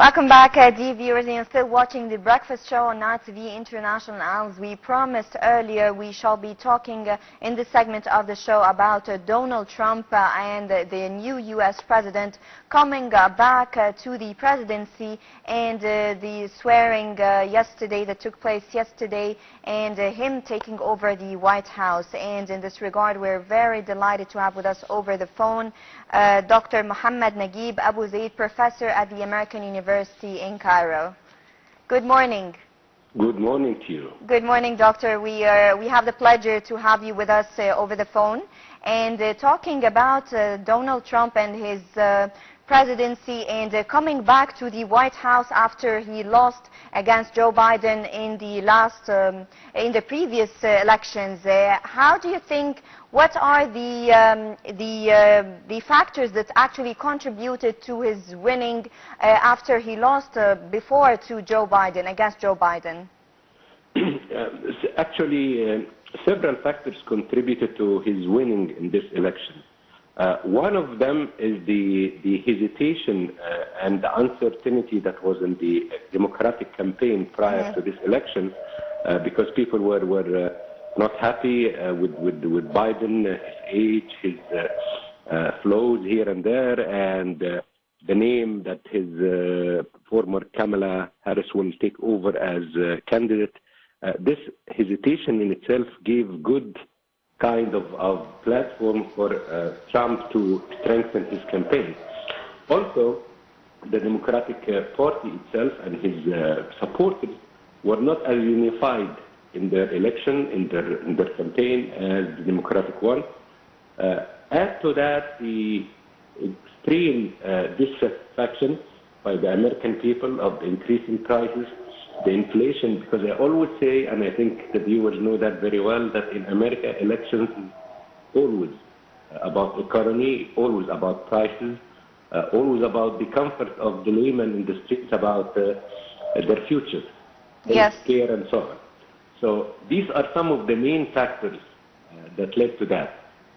Welcome back, dear viewers, and still watching the breakfast show on Now TV International. As we promised earlier, we shall be talking in this segment of the show about Donald Trump and the new U.S. president coming back to the presidency, and the swearing yesterday that took place yesterday, and him taking over the White House. And in this regard, we're very delighted to have with us over the phone Dr. Mohamed Abou Zeid, professor at the American University in Cairo. Good morning. Good morning to you. Good morning, Doctor. We have the pleasure to have you with us over the phone, and talking about Donald Trump and his presidency, and coming back to the White House after he lost against Joe Biden in the previous elections. How do you think? What are the factors that actually contributed to his winning after he lost before to Joe Biden, against Joe Biden? Actually, several factors contributed to his winning in this election. One of them is the hesitation and the uncertainty that was in the Democratic campaign prior to this election, because people were not happy with Biden, his age, his flaws here and there, and the name that his former Kamala Harris will take over as candidate. This hesitation in itself gave good kind of platform for Trump to strengthen his campaign. Also, the Democratic Party itself and his supporters were not as unified in their election, in their campaign, as the Democratic one. Add to that the extreme dissatisfaction by the American people of the increasing prices, the inflation, because I always say, and I think the viewers know that very well, that in America, elections is always about economy, always about prices, always about the comfort of the layman in the streets, about their future, yes, care and so on. So these are some of the main factors that led to that.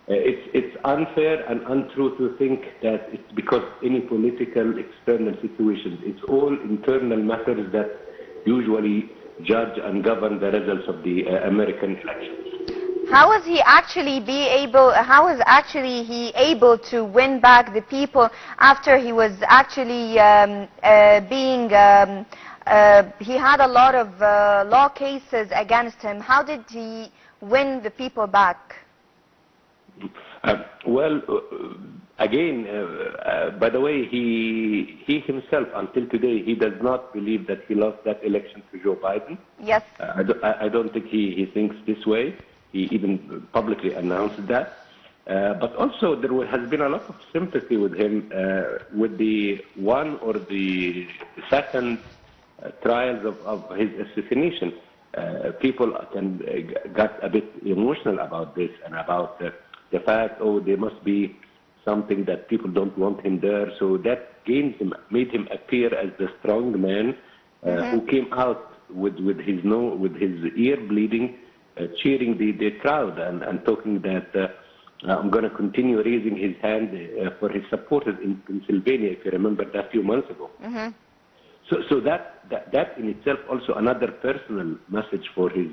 It's unfair and untrue to think that it's because any political external situations. It's all internal matters that usually judge and govern the results of the American elections. How is he actually able to win back the people after he was actually he had a lot of law cases against him? How did he win the people back? Again, by the way, he himself, until today, he does not believe that he lost that election to Joe Biden. Yes. I don't think he thinks this way. He even publicly announced that. But also, there has been a lot of sympathy with him with the one or the second trials of his assassination. People got a bit emotional about this and about the fact, there must be something that people don't want him there. So that made him appear as the strong man who came out with his ear bleeding, cheering the crowd and talking that I'm going to continue raising his hand for his supporters in Pennsylvania, if you remember that a few months ago. So that in itself also another personal message for his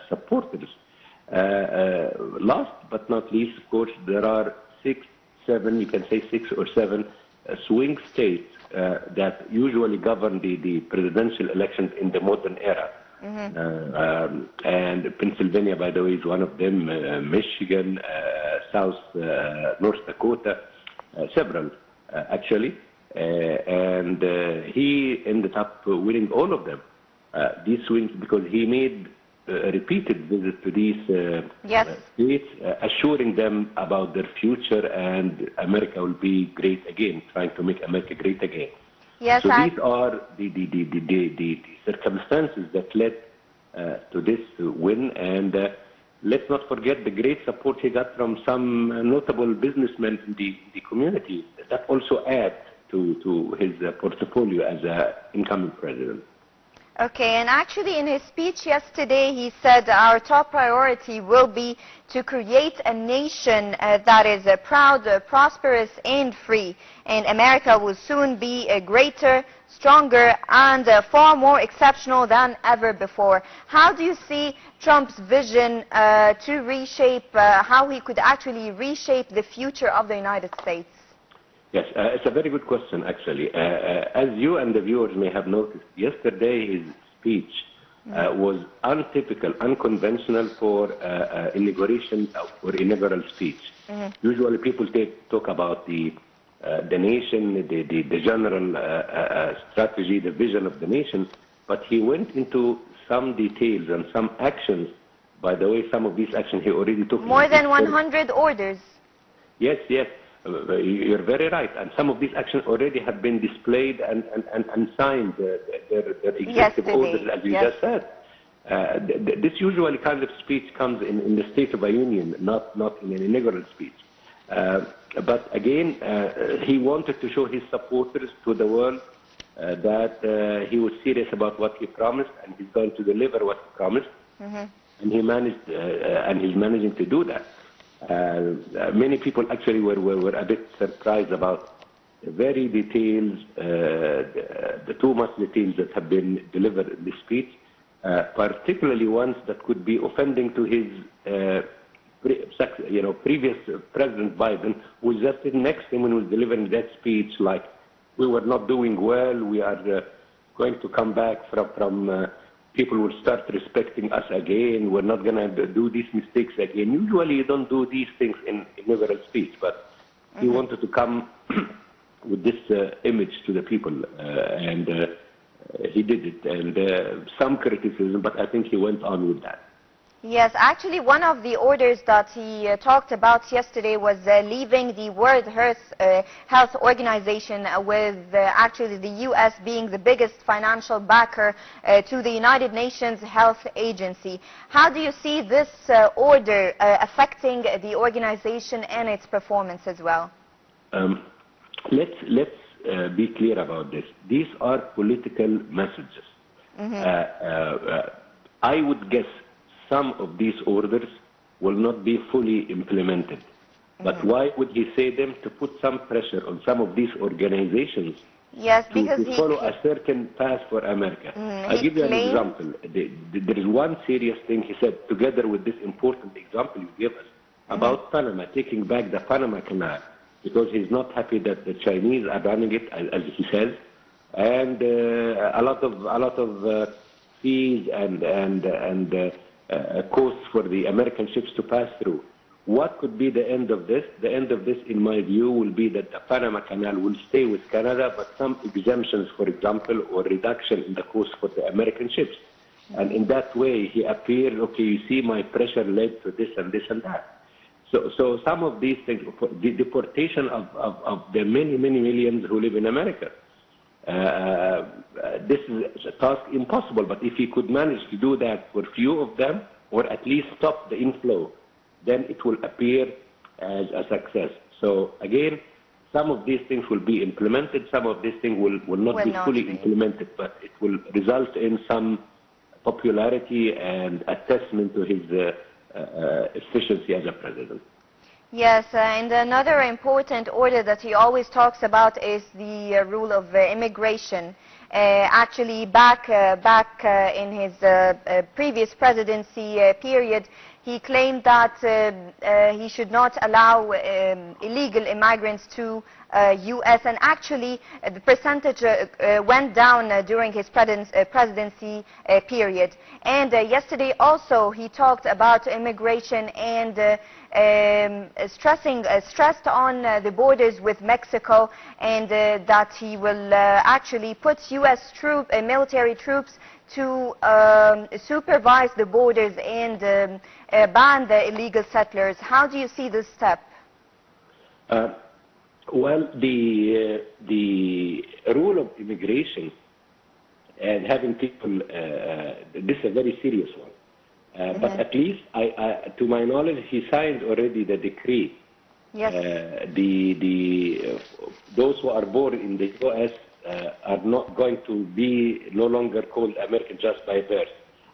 supporters. Last but not least, of course, there are 6 or 7 swing states that usually govern the presidential elections in the modern era. And Pennsylvania, by the way, is one of them, Michigan, North Dakota, several actually. And he ended up winning all of them, these swings, because he made repeated visits to these states, assuring them about their future and America will be great again, trying to make America great again. Yes, so these are the circumstances that led to this win, and let's not forget the great support he got from some notable businessmen in the community. That also adds to his portfolio as an incoming president. Okay, and actually in his speech yesterday, he said our top priority will be to create a nation that is proud, prosperous, and free. And America will soon be greater, stronger, and far more exceptional than ever before. How do you see Trump's vision to reshape, how he could actually reshape the future of the United States? Yes, it's a very good question, actually. As you and the viewers may have noticed, yesterday his speech was untypical, unconventional for inauguration or inaugural speech. Usually people talk about the nation, the general strategy, the vision of the nation, but he went into some details and some actions. By the way, some of these actions he already took. More than 100 orders. Yes, yes. You're very right, and some of these actions already have been displayed and signed, their executive orders, as you just said. This usually kind of speech comes in the State of the Union, not in an inaugural speech. But again, he wanted to show his supporters to the world that he was serious about what he promised, and he's going to deliver what he promised, and he managed, and he's managing to do that. Many people actually were a bit surprised about the very details, the too much details that have been delivered in this speech, particularly ones that could be offending to his previous President Biden, who was just sitting next to him when he was delivering that speech, like, we were not doing well, we are going to come back from people will start respecting us again. We're not going to do these mistakes again. Usually you don't do these things in inaugural speech, but he wanted to come with this image to the people, and he did it. And some criticism, but I think he went on with that. Yes, actually one of the orders that he talked about yesterday was leaving the World Health Organization with actually the U.S. being the biggest financial backer to the United Nations Health Agency. How do you see this order affecting the organization and its performance as well? Let's be clear about this. These are political messages. I would guess some of these orders will not be fully implemented. But why would he say them? To put some pressure on some of these organizations to follow a certain path for America. I'll give you an example. There is one serious thing he said, together with this important example you gave us, about Panama, taking back the Panama Canal, because he's not happy that the Chinese are running it, as he says, and a lot of fees and costs for the American ships to pass through. What could be the end of this? The end of this, in my view, will be that the Panama Canal will stay with Canada, but some exemptions, for example, or reduction in the cost for the American ships. And in that way, he appeared, okay, you see, my pressure led to this and this and that. So some of these things, the deportation of the many millions who live in America, this is a task impossible, but if he could manage to do that for few of them, or at least stop the inflow, then it will appear as a success. So again, some of these things will be implemented, some of these things will not be fully implemented, but it will result in some popularity and a testament to his efficiency as a president. Yes, and another important order that he always talks about is the rule of immigration. Actually, back in his previous presidency period, he claimed that he should not allow illegal immigrants to U.S. and actually the percentage went down during his presidency period. And yesterday also he talked about immigration and stressed on the borders with Mexico, and that he will actually put U.S. military troops to supervise the borders and ban the illegal settlers. How do you see this step? Well, the rule of immigration and having people, this is a very serious one. But at least, to my knowledge, he signed already the decree. Yes. Those who are born in the U.S. are not going to be no longer called American just by birth.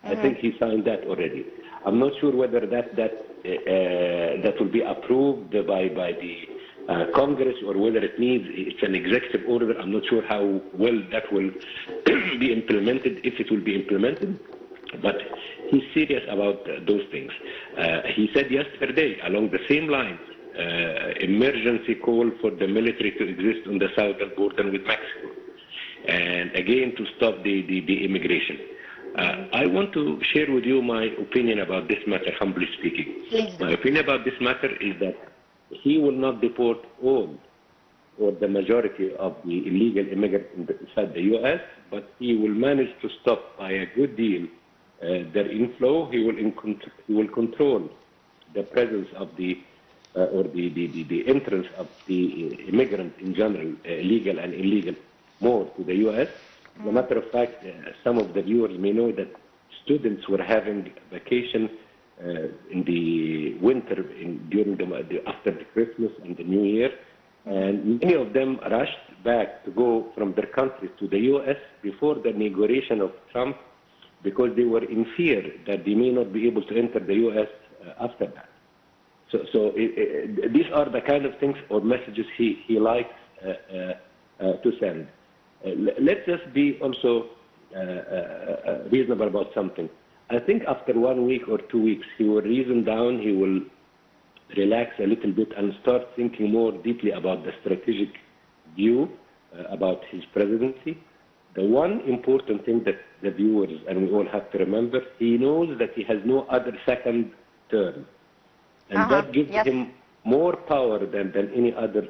I think he signed that already. I'm not sure whether that will be approved by the Congress or whether it's an executive order. I'm not sure how well that will be implemented, if it will be implemented. But he's serious about those things. He said yesterday, along the same lines, emergency call for the military to exist on the southern border with Mexico, and again to stop the immigration. I want to share with you my opinion about this matter, humbly speaking. My opinion about this matter is that he will not deport all or the majority of the illegal immigrants inside the U.S., but he will manage to stop by a good deal their inflow. He will control the presence of the entrance of the immigrants in general, legal and illegal, more to the U.S. As a matter of fact, some of the viewers may know that students were having vacation in the winter, after the Christmas and the New Year, and many of them rushed back to go from their countries to the U.S. before the inauguration of Trump, because they were in fear that they may not be able to enter the U.S. After that. So these are the kind of things or messages he likes to send. Let's just be also reasonable about something. I think after 1 week or 2 weeks, he will reason down, he will relax a little bit and start thinking more deeply about the strategic view about his presidency. The one important thing that the viewers and we all have to remember, he knows that he has no other second term. And that gives him more power than any other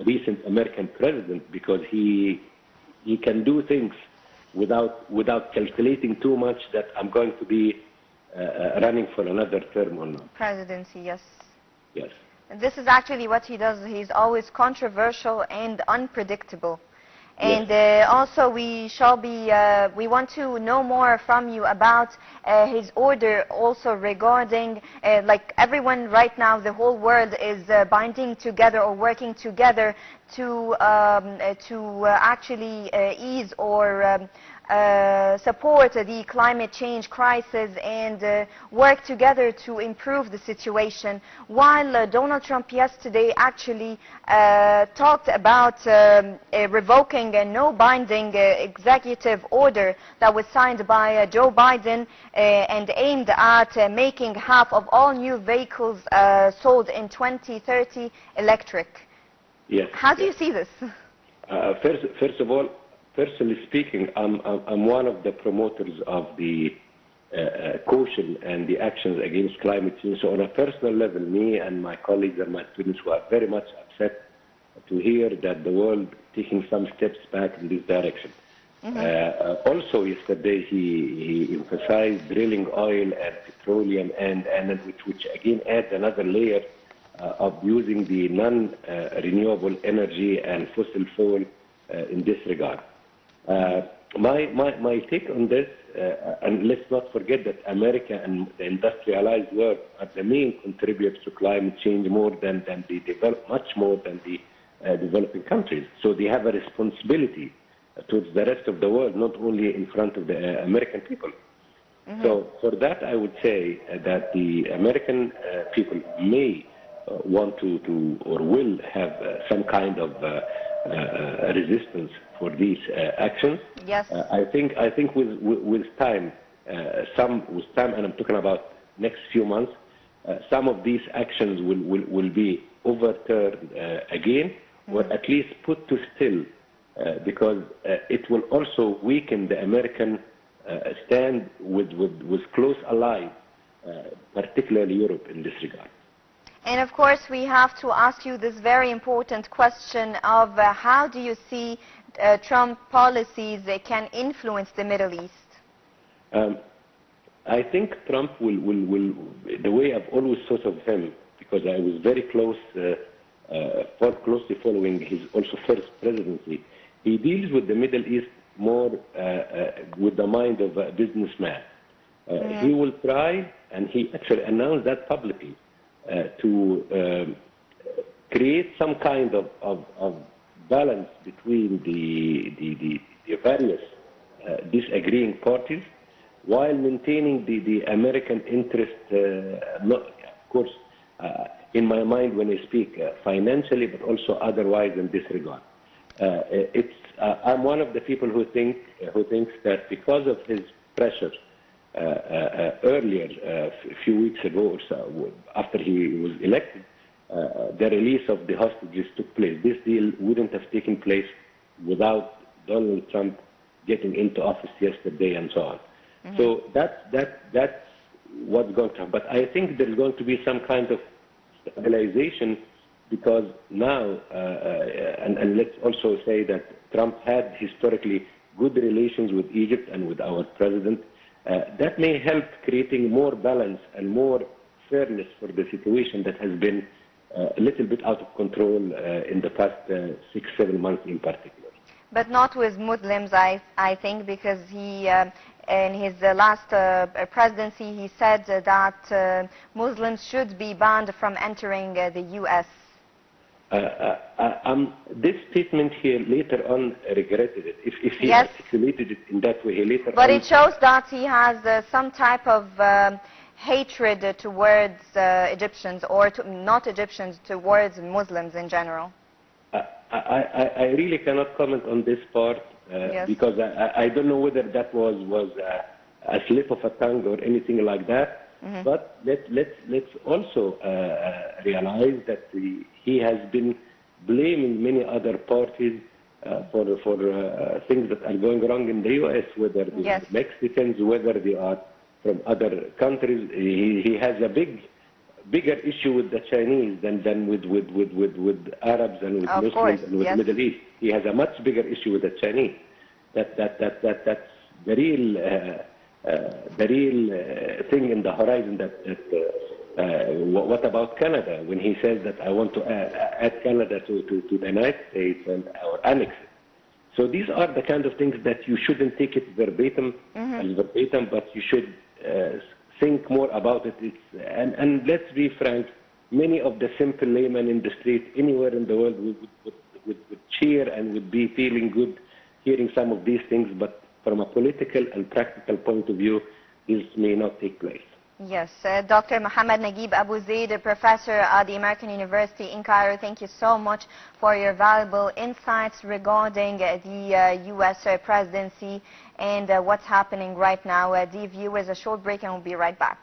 recent American president, because he can do things without calculating too much that I'm going to be running for another term or not. Presidency, yes. Yes. And this is actually what he does. He's always controversial and unpredictable. And also we want to know more from you about his order also regarding, like everyone right now, the whole world is binding together or working together to actually ease or support the climate change crisis and work together to improve the situation. While Donald Trump yesterday actually talked about revoking a no-binding executive order that was signed by Joe Biden and aimed at making half of all new vehicles sold in 2030 electric. Yes. How do you see this? First of all, personally speaking, I'm one of the promoters of the caution and the actions against climate change. So on a personal level, me and my colleagues and my students were very much upset to hear that the world taking some steps back in this direction. Also yesterday he emphasized drilling oil and petroleum and which again adds another layer of using the non-renewable energy and fossil fuel in this regard. My take on this, and let's not forget that America and the industrialized world are the main contributors to climate change, much more than the developing countries. So they have a responsibility towards the rest of the world, not only in front of the American people. So for that, I would say that the American people may want to or will have some kind of resistance for these actions. Yes. I think with time, and I'm talking about next few months, some of these actions will be overturned again, or at least put to still, because it will also weaken the American stand with close allies, particularly Europe in this regard. And of course, we have to ask you this very important question of how do you see Trump policies can influence the Middle East? I think Trump will, the way I've always thought of him, because I was very closely following his also first presidency, he deals with the Middle East more with the mind of a businessman. He will try, and he actually announced that publicly, to create some kind of balance between the various disagreeing parties while maintaining the American interest, of course, in my mind when I speak financially, but also otherwise in this regard. I'm one of the people who thinks that because of his pressure earlier, a few weeks ago or so, after he was elected, the release of the hostages took place. This deal wouldn't have taken place without Donald Trump getting into office yesterday and so on. Mm-hmm. So that's what's going to happen. But I think there's going to be some kind of stabilization because now, and let's also say that Trump had historically good relations with Egypt and with our president. That may help creating more balance and more fairness for the situation that has been a little bit out of control in the past 6-7 months in particular. But not with Muslims, I think, because he, in his last presidency, he said that Muslims should be banned from entering the U.S. This statement here later on regretted it. If he yes. articulated it in that way, he later but on... it shows that he has some type of hatred towards Egyptians, or not Egyptians, towards Muslims in general. I really cannot comment on this part yes. because I don't know whether that was a slip of a tongue or anything like that. Mm-hmm. But let's also realize that he has been blaming many other parties for things that are going wrong in the U.S., whether they yes. are Mexicans, whether they are from other countries. He has a bigger issue with the Chinese than with Arabs and with of Muslims course. and with yes. Middle East. He has a much bigger issue with the Chinese. That's the real thing in the horizon. What about Canada? When he says that I want to add Canada to the United States or annex it. So these are the kind of things that you shouldn't take it verbatim, mm-hmm. as verbatim, but you should think more about it. And let's be frank, many of the simple laymen in the street anywhere in the world would cheer and would be feeling good hearing some of these things, but from a political and practical point of view, this may not take place. Yes, Dr. Mohamed Naguib Abou Zeid, a professor at the American University in Cairo, thank you so much for your valuable insights regarding the U.S. presidency and what's happening right now. Dear viewers, a short break and we'll be right back.